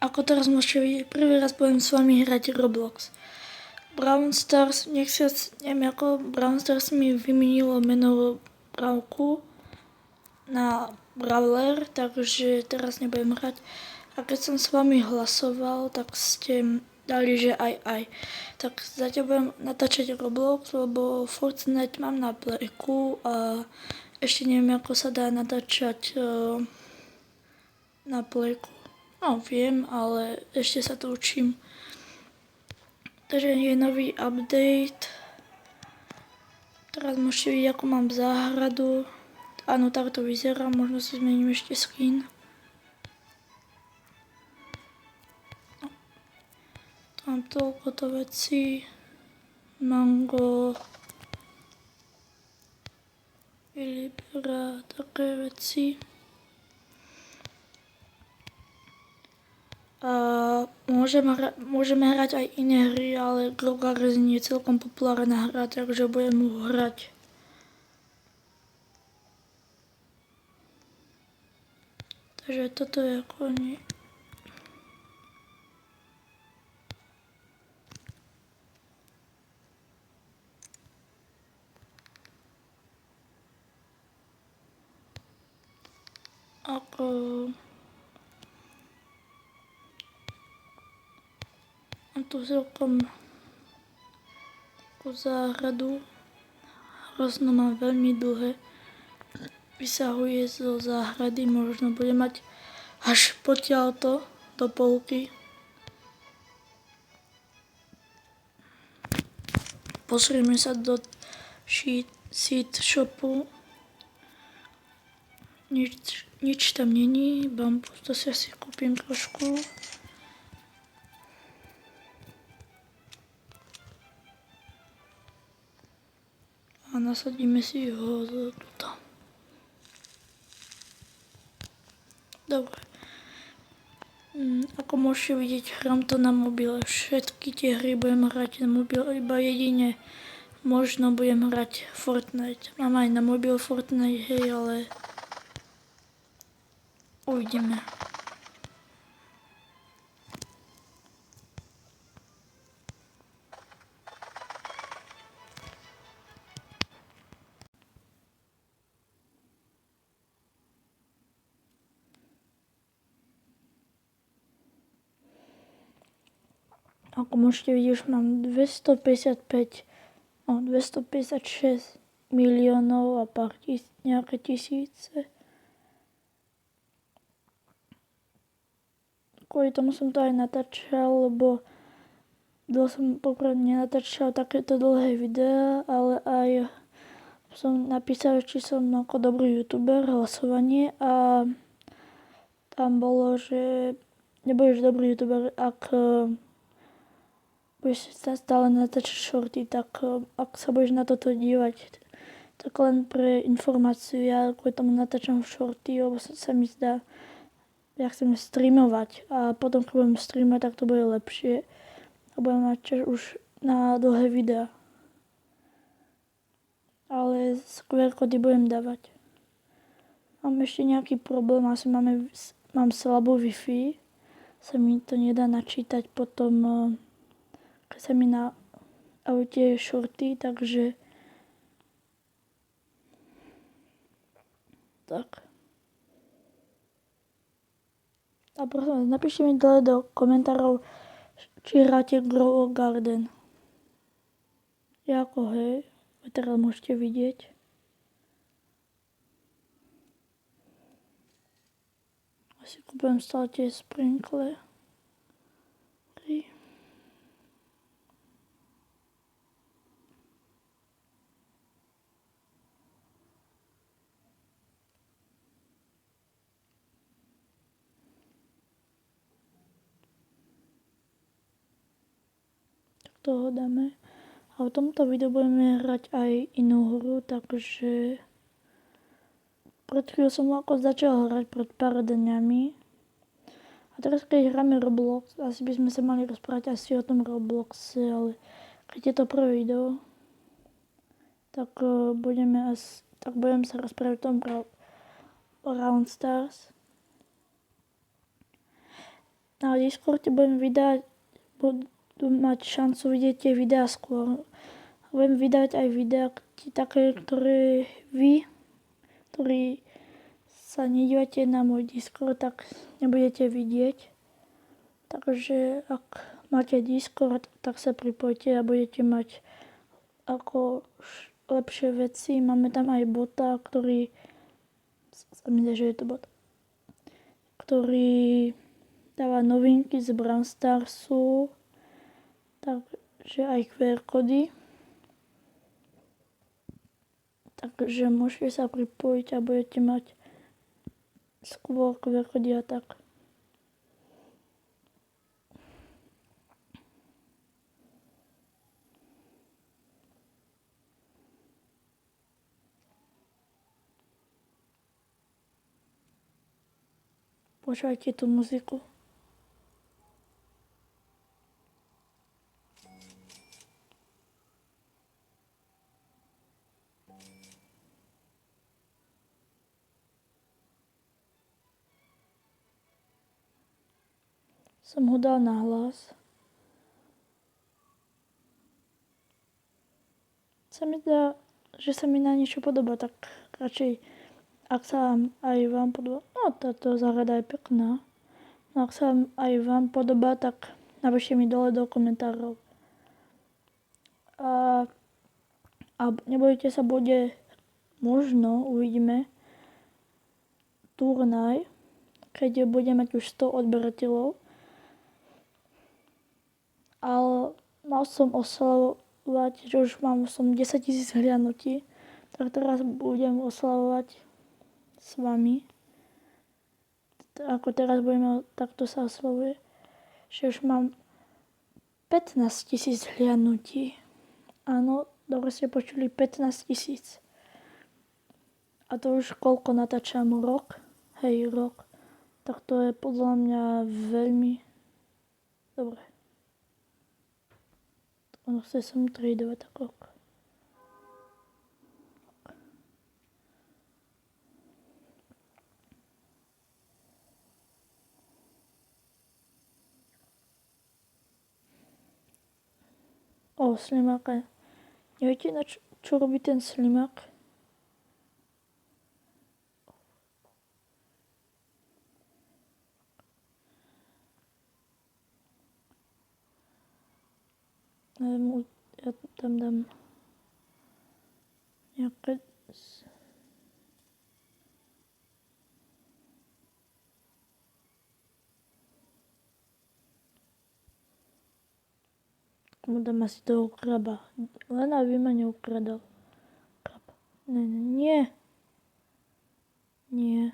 Ako teraz môžete vidieť, prvý raz budem s vami hrať Roblox. Brawl Stars, neviem ako, Brawl Stars mi vymenilo meno Brawlku na Brawler, takže teraz nebudem hrať. A keď som s vami hlasoval, tak ste dali, že aj. Tak zatiaľ budem natáčať Roblox, lebo Fortnite mám na Playku a ešte neviem, ako sa dá natáčať na Playku. No, viem, ale ešte sa to učím. Takže je nový update. Teraz môžete vidieť, ako mám záhradu. Áno, tak to vyzerá. Možno si zmením ešte skin. Mám toľko to veci. Mango. Libera, také veci. A môžeme hrať aj iné hry, ale Grow Garden je celkom populárna hra, takže budem mu hrať. Takže toto je ako mám tu celkom takú záhradu. Hrozno mám veľmi dlhé. Vysahuje zo záhrady, možno bude mať až potiaľto do polky. Pozrieme sa do seed shopu. Nič tam není, bambus, to si asi kúpim trošku. A nasadíme si ho tuto. Dobre. Ako môžete vidieť, hrám to na mobile. Všetky tie hry budem hrať na mobile, iba jedine možno budem hrať Fortnite. Mám aj na mobil Fortnite, hej, ale uvidíme. Ako môžete vidieť, už mám 256 miliónov a pár nejaké tisíce. Kvôli tomu som to aj natáčal, lebo dlho som poprvé nenatáčal takéto dlhé videá, ale aj som napísal, či som ako dobrý youtuber, hlasovanie a tam bolo, že nebudeš dobrý youtuber, ak budeš sa stále natáčať shorty, tak ak sa budeš na toto dívať, tak len pre informáciu, ja kvôli tomu natáčam shorty, lebo sa mi zdá, ja chcem streamovať a potom, keď budem streamovať, tak to bude lepšie a budem mať čas už na dlhé videá. Ale QR kódy budem dávať. Mám ešte nejaký problém, asi mám slabú Wi-Fi, sa mi to nedá načítať potom, keď sa mi na aute shorty, takže tak. A prosím, napíšte mi dole do komentárov, či hráte Grow Garden. Ja ako hej, teraz môžete vidieť. Asi kúpujem stále tie sprinkle. Toho dáme. A v tomto videu budeme hrať aj inú hru, takže pred chvíľou som ako začal hrať pred pár dňami. A teraz keď hráme Roblox, asi by sme sa mali rozprávať asi o tom Robloxe, ale keď je to prvé video, tak budem sa rozprávať o tom Brawl Stars. na Discorde budú mať šancu vidieť tie videá skôr. Budem vydať aj videá také, ktoré vy, ktorí sa nedívate na môj Discord, tak nebudete vidieť. Takže ak máte Discord, tak sa pripojte a budete mať ako lepšie veci. Máme tam aj bota, ktorý dáva novinky z Brawl Starsu, takže aj QR kódy. Takže môžete sa pripojiť a budete mať skôr QR kódy a tak. Počúvajte tú muziku. Som ho dal na hlas. Sa mi dá, že sa mi na niečo podoba, tak radšej, ak sa aj vám podobá, no táto záhrada je pekná, no ak sa aj vám podobá, tak napíšte mi dole do komentárov. A nebojte sa, bude možno, uvidíme, turnaj, keď bude mať už 100 odberateľov. Ale mal som oslavovať, že už mám 10 000 hliadnutí, tak teraz budem oslavovať s vami. Ako teraz takto sa oslavuje, že už mám 15 000 hliadnutí. Áno, dobre ste počuli, 15 000. A to už koľko natáčam? Rok? Hej, rok. Tak to je podľa mňa veľmi dobre. Ono chce som tradovať tak rok. Slimáka. Neviete, na čo robí ten slimák? Ja tam dám nejaké... Mu dám asi toho kraba. Len aby ma neukradal. Krab. Nie. Nie.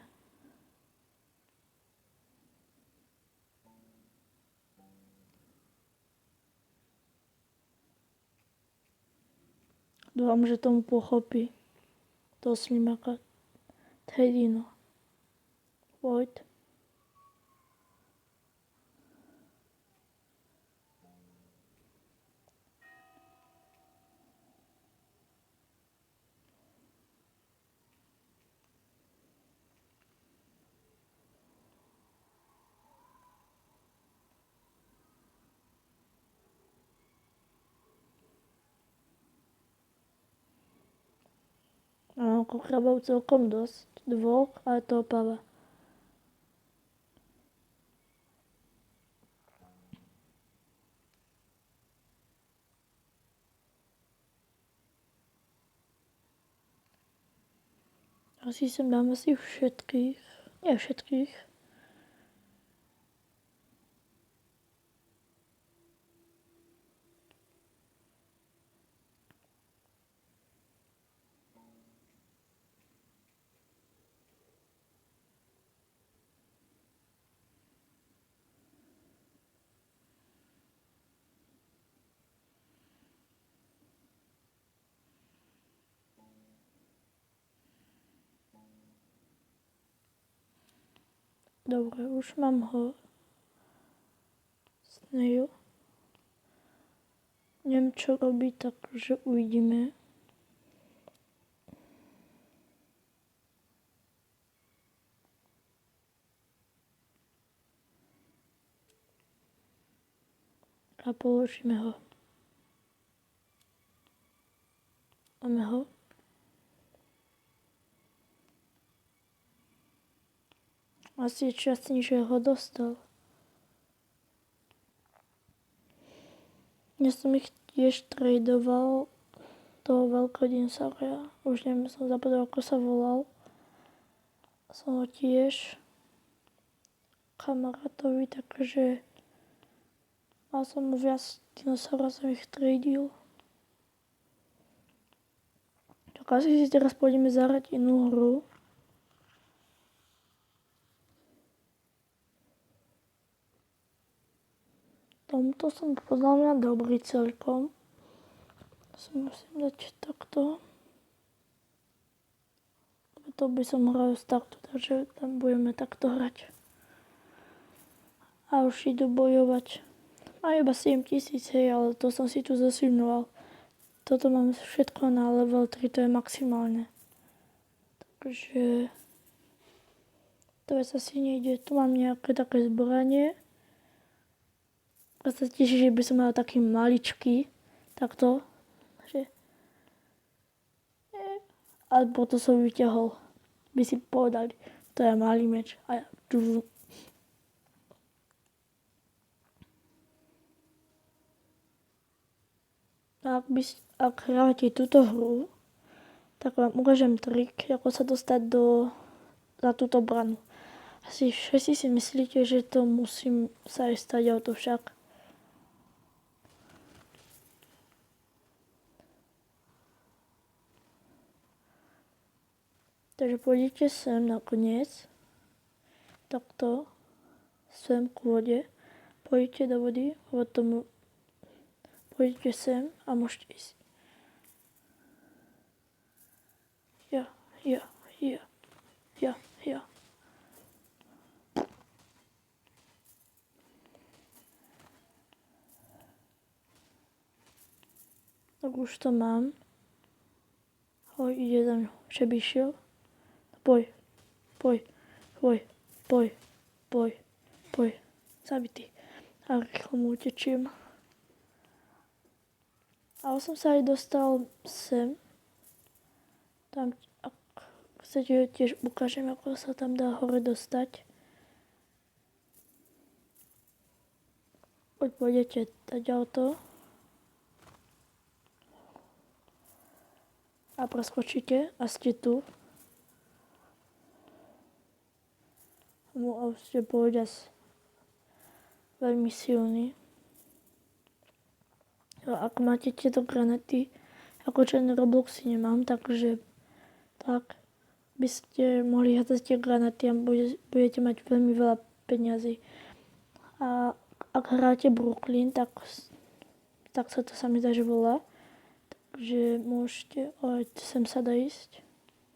Dúfam, že tomu pochopí. Toho slimáka. Tedino. Vojt. Mám ako krabov celkom dosť. 2, ale toho pava. Asi sem dám asi všetkých. Nie všetkých. Dobre, už mám ho. Snail. Neviem, čo robí, takže uvidíme. a položíme ho. Máme ho. Asi je šťastný, že ho dostal. Ja som ich tiež tradoval toho veľkodinosaura. Už neviem, som zabudol, ako sa volal. Som ho tiež kamarátovi, takže mal som viac dinosaura, som ich tradil. Tak asi si teraz pôjdeme zahrať inú hru. Tomto som poznal na dobrý celkom. Si musím dať takto. To by som hral z takto, takže tam budeme takto hrať. A už idú bojovať. Má iba 7000, hej, ale to som si tu zasilňoval. Toto mám všetko na level 3, to je maximálne. Takže to vec asi nejde. Tu mám nejaké také zbranie. Ja sa teším, že by som mal taký maličký. Takto. Ale potom som vyťahol. By si povedali, to je malý meč. A ja ak hráte túto hru, tak vám ukážem trik, ako sa dostať za túto branu. Asi všetci si myslíte, že to musím sa aj stať, ale to však. Takže pôjdete sem nakoniec, takto, sem k vode, pôjdete do vody, potom pôjdete sem a môžete ísť. Ja. Tak už to mám. Ide za mňa, že by šiel. Poj. Zabitý. A rýchlo mu utečiem. Ale som sa aj dostal sem. Tam, ak chcete, tiež ukážem, ako sa tam dá hore dostať. Pôjdete taďalto. A preskočíte a ste tu. A ste povedať veľmi silný. Ak máte tieto granaty, ako černé Robloxy nemám, takže tak by ste mohli hádzať tie granaty a budete mať veľmi veľa peňazí. A ak hráte Brooklyn, tak sa to sa mi zdá, že volá. Takže môžete, sem sa dá ísť.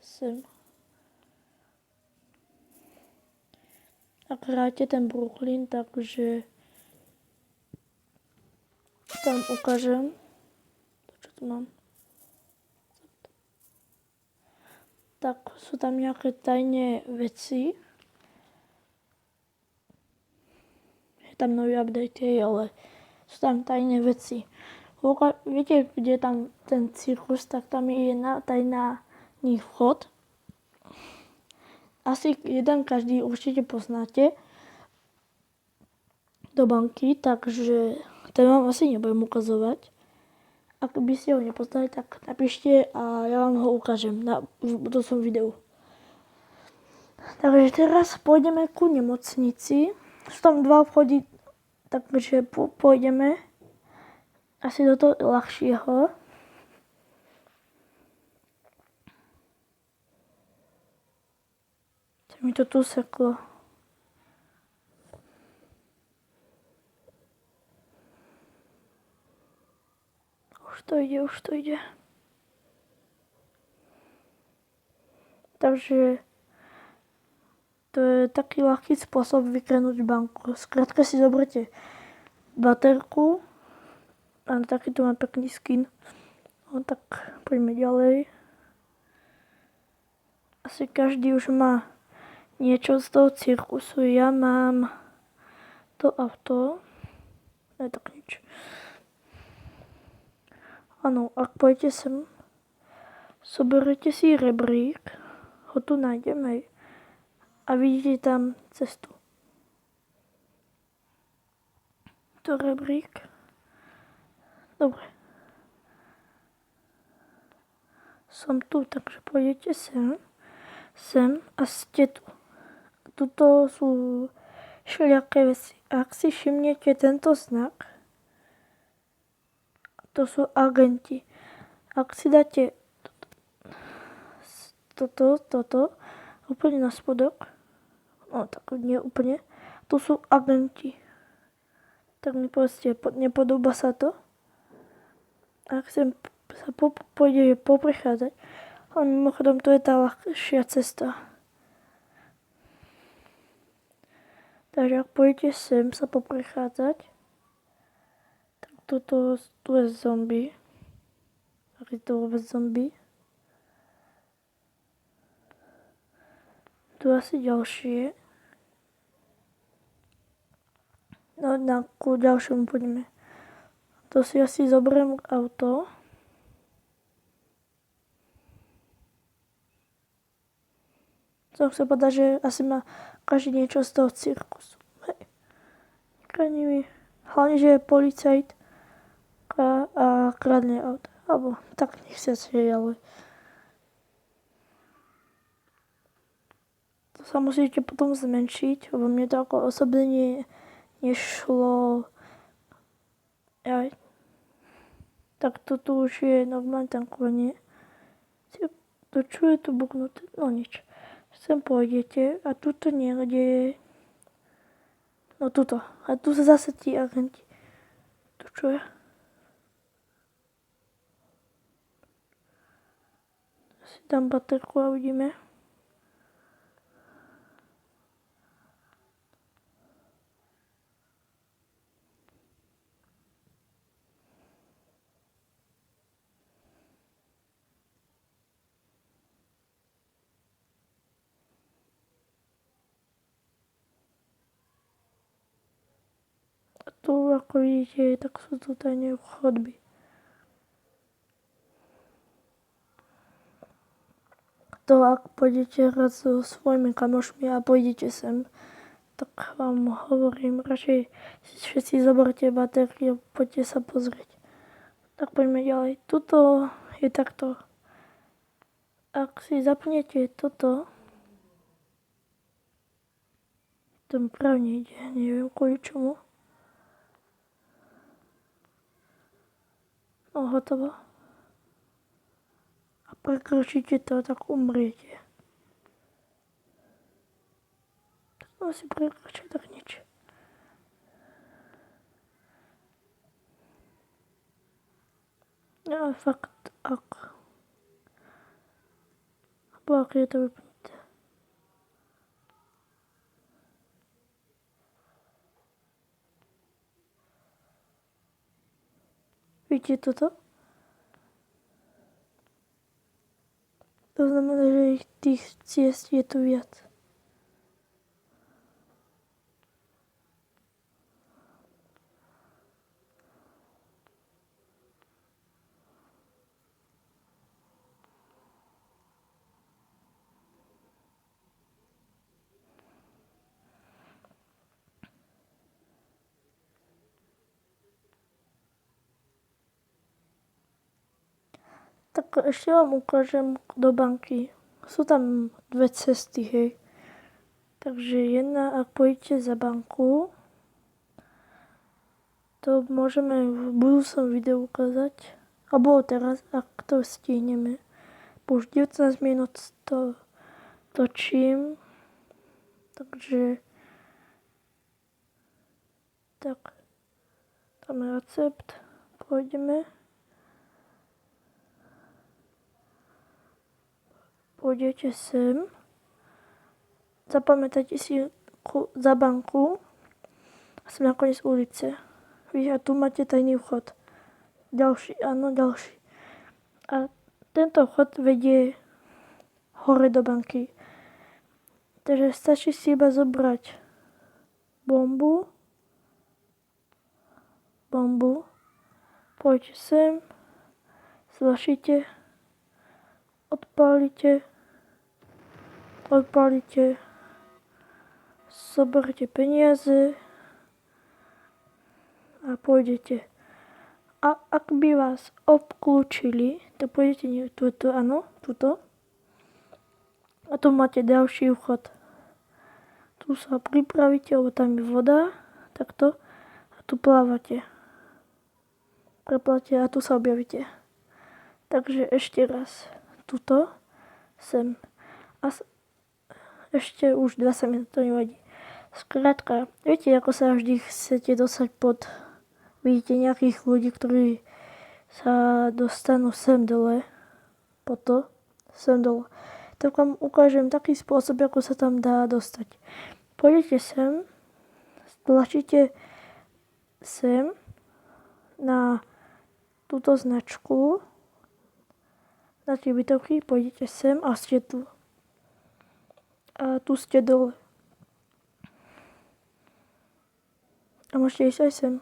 Sem. Ak hráte ten Brooklyn, takže tam ukážem. Čo tu mám? Tak sú tam nejaké tajné veci. Je tam nový update, ale sú tam tajné veci. Viete, kde je tam ten cirkus, tak tam je tajný vchod. Asi jeden každý určite poznáte do banky, takže ten vám asi nebudem ukazovať. Ak by ste ho nepoznali, tak napíšte a ja vám ho ukážem na budúcom videu. Takže teraz pôjdeme ku nemocnici. Sú tam dva vchody, takže pôjdeme asi do toho ľahšieho. Mi to tu seklo. Už to ide. Takže to je taký ľahký spôsob vykradnúť banku. Skrátka si zoberte baterku. A taký tu mám pekný skin. No tak poďme ďalej. Asi každý už má niečo z toho cirkusu. Ja mám to auto. Ne, tak nič. Áno, ak pôjdete sem, zoberete si rebrík, ho tu nájdeme a vidíte tam cestu. To rebrík. Dobre. Som tu, takže pôjdete sem a ste tu. Tuto sú všelijaké veci. Ak si všimnete tento znak, to sú agenti. Ak si dáte toto, úplne na spodok, no tak nie úplne, to sú agenti. Tak mi povedzte, nepodobá sa to? Ak sem sa pôjde poprechádzať, ale mimochodom to je tá ľahšia cesta. Takže ak pôjdete sem sa poprechádzať, tak tu je zombie. Ak je to vôbec zombie. Tu asi ďalšie. No na ku ďalšiemu poďme. To si asi zoberiem auto. Som chcel povedať, že asi má každý niečo z toho cirkusu. Hej. Hlavne, že je policajt a kradne auto. Alebo tak nechciace, ale to sa musíte potom zmenšiť, lebo mne to ako osobne nešlo. Aj. Tak tu už je normálne tankovanie. To čo je tu buknuté? No nič. Sem pôjdete a tuto niekde je. No tuto. A tu sa zase tí agenti. Tu čo je? Si dám baterku a uvidíme. Tu, ako vidíte, tak sú tu tajné chodby. To, ak pôjdete raz so svojimi kamošmi a pôjdete sem, tak vám hovorím, radšej si všetci zoberte baterky a poďte sa pozrieť. Tak poďme ďalej. Tuto je takto. Ak si zapnete toto, to práve nejde, neviem kvôli čomu. No hotovo. A prekročíte to, tak umriete. Tak to si prekročí, tak nič. No fakt, ak. Alebo ak je to vypnuté. Vidíte toto? To znamená, že tých ciest je tu viac. Tak ešte vám ukážem do banky. Sú tam dve cesty, hej. Takže jedna, ak pôjdete za banku, to môžeme v budúcom videu ukázať. Alebo teraz, ak to stihneme. Už 19 minút to točím. Takže tak, tam je recept. Pôjdeme. Pôjdete sem, zapamätajte si za banku a sem na koniec ulice. Víš, a tu máte tajný vchod. Ďalší, áno, ďalší. A tento vchod vedie hore do banky. Takže stačí si iba zobrať bombu bombu. Pôjdete sem, zlašíte, odpálite, zoberte peniaze a pôjdete. A ak by vás obklúčili, tak pôjdete tuto. A tu máte ďalší vchod. Tu sa pripravíte, lebo tam je voda, takto. A tu plávate. Preplatíte a tu sa objavíte. Takže ešte raz. Tuto, sem. A ešte už 20 minút, to nevadí. Skrátka, viete, ako sa vždy chcete dostať pod... Vidíte nejakých ľudí, ktorí sa dostanú sem dole, sem dole. Tak vám ukážem taký spôsob, ako sa tam dá dostať. Pôjdete sem, stlačíte sem na túto značku, na tie bytovky, pôjdete sem a ste tu. A tu ste dole. A môžete ísť aj sem.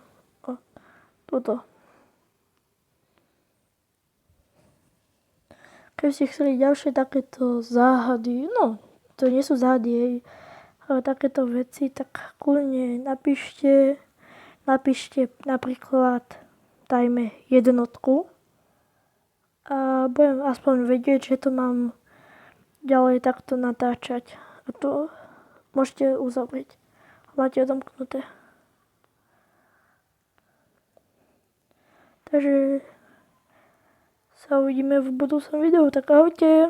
Tuto. Keď ste chceli ďalšie takéto záhady, no, to nie sú záhady, ale takéto veci, tak kľudne napíšte napríklad, dajme jednotku a budem aspoň vedieť, že to mám ďalej takto natáčať. A to môžete uzavrieť. Máte odomknuté. Takže sa uvidíme v budúcom videu, tak ahojte.